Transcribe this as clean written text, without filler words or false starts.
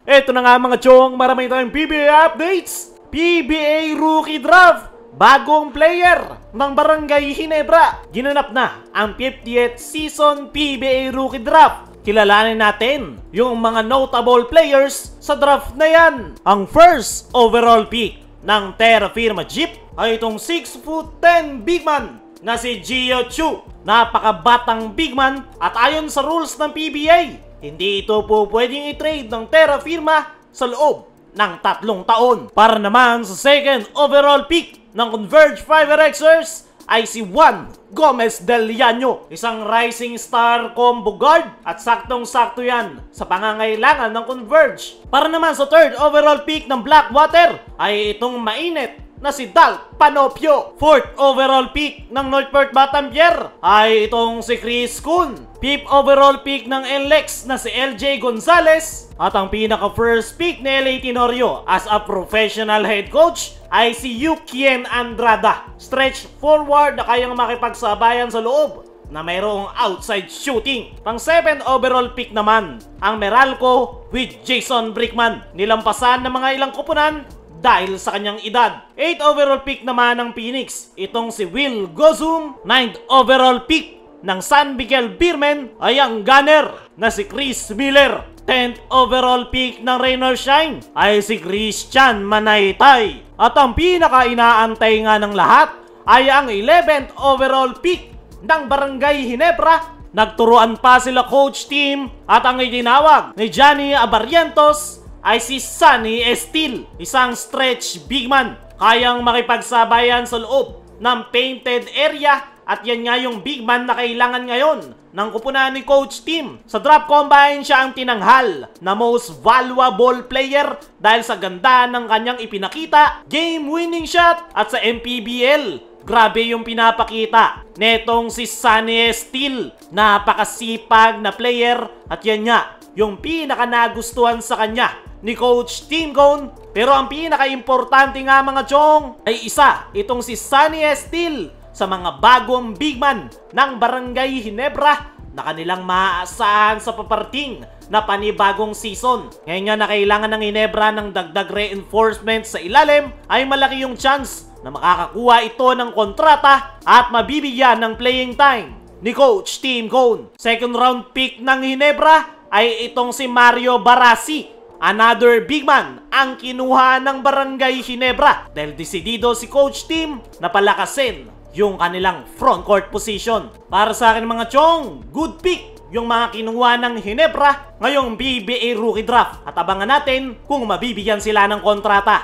Eto na nga mga chong, marami tayong PBA updates. PBA Rookie Draft. Bagong player ng Barangay Ginebra. Ginanap na ang 50th season PBA Rookie Draft. Kilalanin natin yung mga notable players sa draft na yan. Ang first overall pick ng Terra Firma Jeep ay itong 6'10" big man na si Gio Chu. Napakabatang big man at ayon sa rules ng PBA, hindi ito po pwedeng i-trade ng Terra Firma sa loob ng 3 taon. Para naman sa second overall pick ng Converge 5RXers ay si Juan Gomez Del Llano, isang rising star combo guard at saktong-sakto yan sa pangangailangan ng Converge. Para naman sa third overall pick ng Blackwater ay itong mainit na si Dal Panopio. Fourth overall pick ng Northport Batampier ay itong si Chris Kuhn. Fifth overall pick ng NLEX na si LJ Gonzalez. At ang pinaka first pick ni LA Tenorio as a professional head coach ay si Yukien Andrada. Stretch forward na kayang makipagsabayan sa loob na mayroong outside shooting. Pang 7th overall pick naman ang Meralco with Jason Brickman. Nilampasan ng mga ilang kupunan dahil sa kanyang edad. 8th overall pick naman ng Phoenix, itong si Will Gozum. 9th overall pick ng San Miguel Beermen ay ang gunner na si Chris Miller. 10th overall pick ng Raynor Shine ay si Christian Manaytay. At ang pinaka-inaantay nga ng lahat ay ang 11th overall pick ng Barangay Ginebra. Nagturuan pa sila coach team at ang itinawag ni Johnny Abarrientos ay si Sunny Estil, isang stretch big man, kayang makipagsabayan sa loob ng painted area at yan nga yung big man na kailangan ngayon ng kupunan ni coach team. Sa draft combine siya ang tinanghal na most valuable player dahil sa ganda ng kanyang ipinakita, game winning shot at sa MPBL. Grabe yung pinapakita netong si Sunny Estil, napakasipag na player at yan nga yung pinaka nagustuhan sa kanya ni Coach Tim Cone. Pero ang pinaka-importante nga mga chong ay isa, itong si Sunny Estil sa mga bagong big man ng Barangay Ginebra na kanilang maaasahan sa paparting na panibagong season. Ngayon nga na kailangan ng Ginebra ng dagdag reinforcement sa ilalim ay malaki yung chance na makakakuha ito ng kontrata at mabibigyan ng playing time ni Coach Tim Cone. Second round pick ng Ginebra ay itong si Mario Barasi. Another big man ang kinuha ng Barangay Ginebra dahil desidido si coach team na palakasin yung kanilang front court position. Para sa akin mga chong, good pick yung mga kinuha ng Ginebra ngayong PBA Rookie Draft at abangan natin kung mabibigyan sila ng kontrata.